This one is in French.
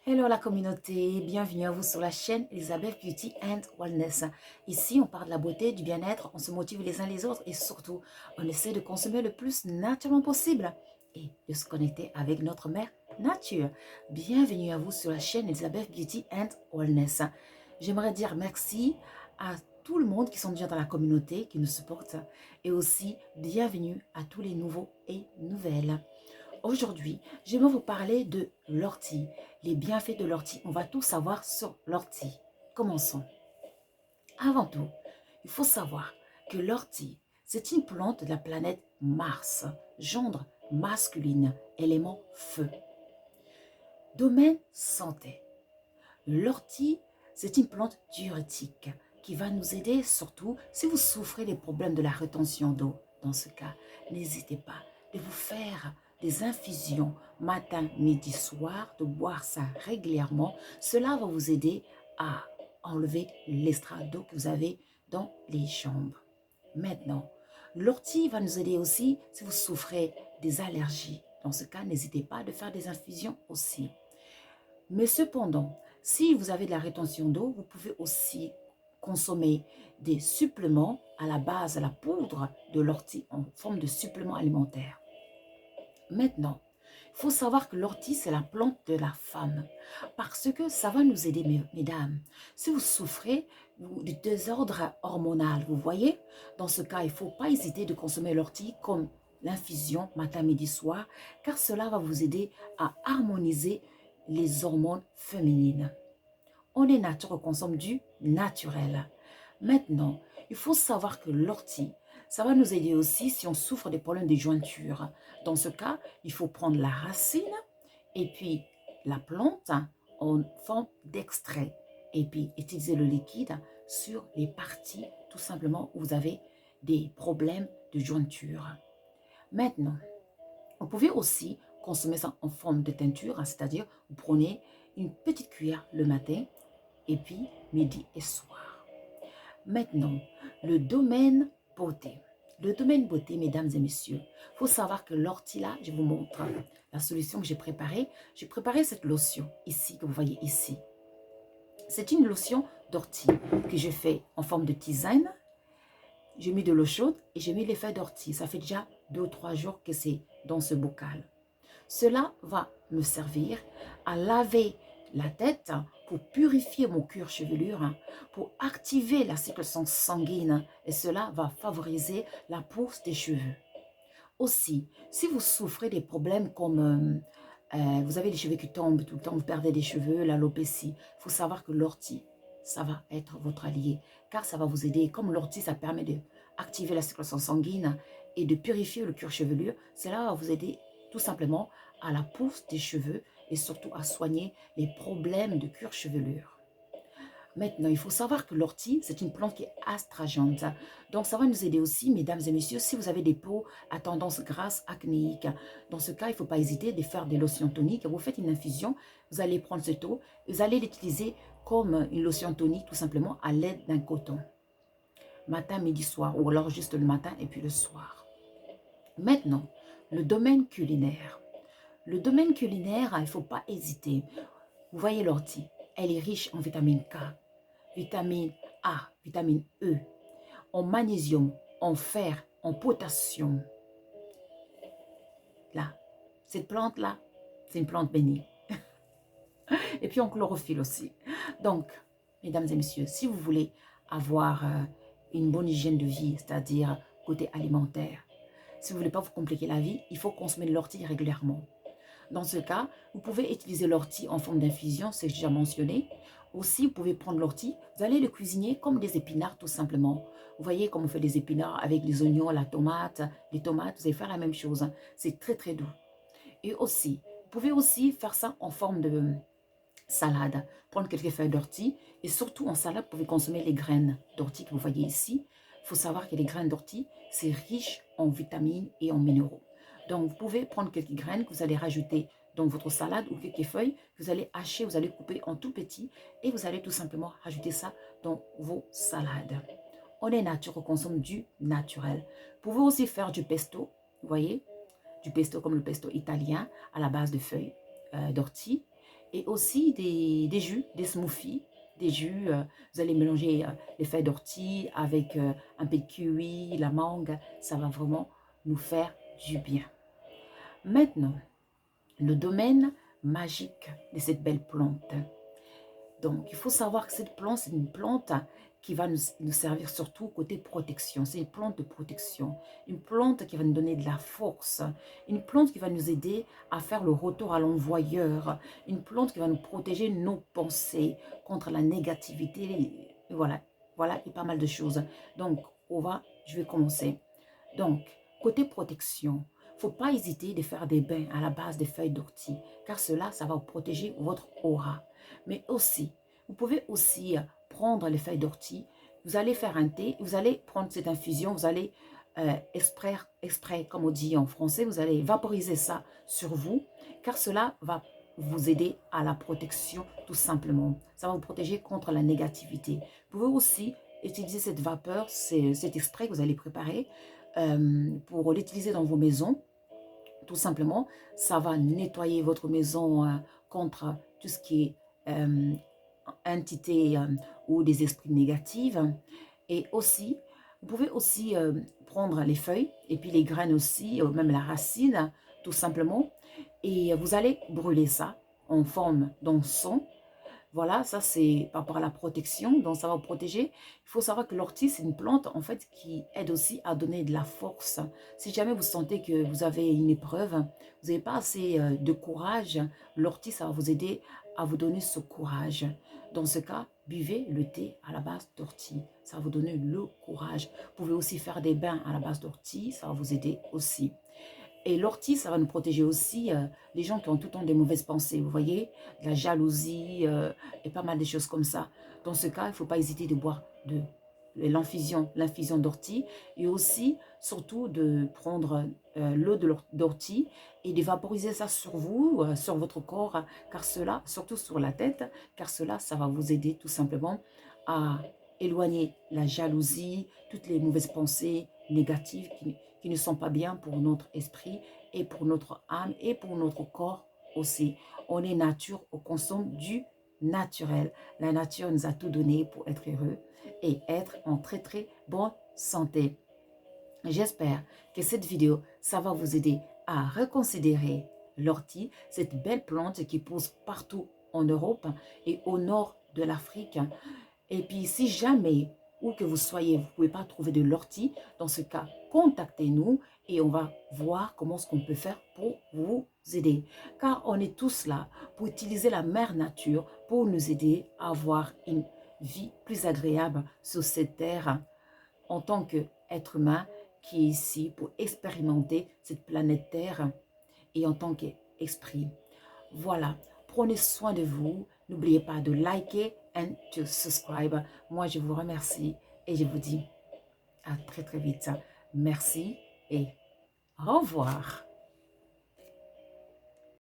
Hello la communauté, bienvenue à vous sur la chaîne Elizabeth Beauty and Wellness. Ici, on parle de la beauté, du bien-être, on se motive les uns les autres et surtout, on essaie de consommer le plus naturellement possible et de se connecter avec notre mère nature. Bienvenue à vous sur la chaîne Elizabeth Beauty and Wellness. J'aimerais dire merci à tout le monde qui sont déjà dans la communauté, qui nous supporte et aussi bienvenue à tous les nouveaux et nouvelles. Aujourd'hui, j'aimerais vous parler de l'ortie, les bienfaits de l'ortie. On va tout savoir sur l'ortie. Commençons. Avant tout, il faut savoir que l'ortie, c'est une plante de la planète Mars, gendre masculine, élément feu. Domaine santé. L'ortie, c'est une plante diurétique qui va nous aider surtout si vous souffrez des problèmes de la rétention d'eau. Dans ce cas, n'hésitez pas de vous faire des infusions matin, midi, soir, de boire ça régulièrement. Cela va vous aider à enlever l'extra d'eau que vous avez dans les jambes. Maintenant, l'ortie va nous aider aussi si vous souffrez des allergies. Dans ce cas, n'hésitez pas de faire des infusions aussi. Mais cependant, si vous avez de la rétention d'eau, vous pouvez aussi consommer des suppléments à la base, la poudre de l'ortie en forme de supplément alimentaire. Maintenant, il faut savoir que l'ortie, c'est la plante de la femme parce que ça va nous aider, mesdames. Si vous souffrez du désordre hormonal, vous voyez, dans ce cas, il ne faut pas hésiter de consommer l'ortie comme l'infusion matin, midi, soir, car cela va vous aider à harmoniser les hormones féminines. On est nature, on consomme du naturel. Maintenant, il faut savoir que l'ortie, ça va nous aider aussi si on souffre des problèmes de jointure. Dans ce cas, il faut prendre la racine et puis la plante en forme d'extrait. Et puis utiliser le liquide sur les parties tout simplement où vous avez des problèmes de jointure. Maintenant, vous pouvez aussi consommer ça en forme de teinture, c'est-à-dire vous prenez une petite cuillère le matin et puis midi et soir. Maintenant, le domaine beauté. Le domaine beauté, mesdames et messieurs, il faut savoir que l'ortie là, je vous montre la solution que j'ai préparée. J'ai préparé cette lotion ici, que vous voyez ici. C'est une lotion d'ortie que j'ai fait en forme de tisane. J'ai mis de l'eau chaude et j'ai mis les feuilles d'ortie. Ça fait déjà 2 ou 3 jours que c'est dans ce bocal. Cela va me servir à laver la tête pour purifier mon cuir chevelure, pour activer la circulation sanguine et cela va favoriser la pousse des cheveux. Aussi, si vous souffrez des problèmes comme vous avez les cheveux qui tombent tout le temps, vous perdez des cheveux, l'alopécie, il faut savoir que l'ortie, ça va être votre allié car ça va vous aider. Comme l'ortie, ça permet d'activer la circulation sanguine et de purifier le cuir chevelu, cela va vous aider tout simplement à la pousse des cheveux et surtout à soigner les problèmes de cuir chevelure. Maintenant, il faut savoir que l'ortie, c'est une plante qui est astringente. Donc, ça va nous aider aussi, mesdames et messieurs, si vous avez des peaux à tendance grasse, acnéique. Dans ce cas, il ne faut pas hésiter de faire des lotions toniques. Vous faites une infusion, vous allez prendre cette eau, vous allez l'utiliser comme une lotion tonique, tout simplement à l'aide d'un coton. Matin, midi, soir, ou alors juste le matin et puis le soir. Maintenant, le domaine culinaire. Le domaine culinaire, il ne faut pas hésiter. Vous voyez l'ortie, elle est riche en vitamine K, vitamine A, vitamine E, en magnésium, en fer, en potassium. Là, cette plante-là, c'est une plante bénie. Et puis en chlorophylle aussi. Donc, mesdames et messieurs, si vous voulez avoir une bonne hygiène de vie, c'est-à-dire côté alimentaire, si vous ne voulez pas vous compliquer la vie, il faut consommer de l'ortie régulièrement. Dans ce cas, vous pouvez utiliser l'ortie en forme d'infusion, c'est déjà mentionné. Aussi, vous pouvez prendre l'ortie, vous allez le cuisiner comme des épinards tout simplement. Vous voyez comme on fait des épinards avec les oignons, la tomate, les tomates, vous allez faire la même chose. C'est très très doux. Et aussi, vous pouvez aussi faire ça en forme de salade. Prendre quelques feuilles d'ortie et surtout en salade, vous pouvez consommer les graines d'ortie que vous voyez ici. Il faut savoir que les graines d'ortie, c'est riche en vitamines et en minéraux. Donc, vous pouvez prendre quelques graines que vous allez rajouter dans votre salade ou quelques feuilles que vous allez hacher, vous allez couper en tout petit et vous allez tout simplement rajouter ça dans vos salades. On est nature, on consomme du naturel. Vous pouvez aussi faire du pesto, vous voyez, du pesto comme le pesto italien à la base de feuilles d'ortie. et aussi des jus, des smoothies, des jus. Vous allez mélanger les feuilles d'ortie avec un peu de kiwi, la mangue. Ça va vraiment nous faire du bien. Maintenant, le domaine magique de cette belle plante. Donc, il faut savoir que cette plante, c'est une plante qui va nous servir surtout côté protection. C'est une plante de protection, une plante qui va nous donner de la force, une plante qui va nous aider à faire le retour à l'envoyeur, une plante qui va nous protéger nos pensées contre la négativité. Et voilà, voilà, et pas mal de choses. Donc, je vais commencer. Donc, côté protection, il ne faut pas hésiter de faire des bains à la base des feuilles d'ortie, car cela, ça va vous protéger votre aura. Mais aussi, vous pouvez aussi prendre les feuilles d'ortie, vous allez faire un thé, vous allez prendre cette infusion, vous allez exprès, comme on dit en français, vous allez vaporiser ça sur vous, car cela va vous aider à la protection tout simplement. Ça va vous protéger contre la négativité. Vous pouvez aussi utiliser cette vapeur, cet extrait que vous allez préparer pour l'utiliser dans vos maisons. Tout simplement, ça va nettoyer votre maison contre tout ce qui est entité ou des esprits négatifs. Et aussi, vous pouvez aussi prendre les feuilles et puis les graines aussi, même la racine, tout simplement. Et vous allez brûler ça en forme d'encens. Voilà, ça c'est par rapport à la protection, donc ça va vous protéger. Il faut savoir que l'ortie, c'est une plante en fait qui aide aussi à donner de la force. Si jamais vous sentez que vous avez une épreuve, vous n'avez pas assez de courage, l'ortie, ça va vous aider à vous donner ce courage. Dans ce cas, buvez le thé à la base d'ortie. Ça va vous donner le courage. Vous pouvez aussi faire des bains à la base d'ortie, ça va vous aider aussi. Et l'ortie, ça va nous protéger aussi les gens qui ont tout le temps des mauvaises pensées, vous voyez, de la jalousie et pas mal de choses comme ça. Dans ce cas, il ne faut pas hésiter de boire de l'infusion d'ortie et aussi, surtout, de prendre l'eau d'ortie et de vaporiser ça sur vous, sur votre corps, car cela, surtout sur la tête, car cela, ça va vous aider tout simplement à éloigner la jalousie, toutes les mauvaises pensées négatives qui ne sont pas bien pour notre esprit et pour notre âme et pour notre corps aussi. On est nature, on consomme du naturel. La nature nous a tout donné pour être heureux et être en très très bonne santé. J'espère que cette vidéo, ça va vous aider à reconsidérer l'ortie, cette belle plante qui pousse partout en Europe et au nord de l'Afrique. Et puis, si jamais, où que vous soyez, vous ne pouvez pas trouver de l'ortie, dans ce cas, contactez-nous et on va voir comment ce qu'on peut faire pour vous aider. Car on est tous là pour utiliser la mère nature pour nous aider à avoir une vie plus agréable sur cette terre en tant qu'être humain qui est ici pour expérimenter cette planète Terre et en tant qu'esprit. Voilà, prenez soin de vous. N'oubliez pas de liker and to subscribe. Moi, je vous remercie et je vous dis à très très vite. Merci et au revoir.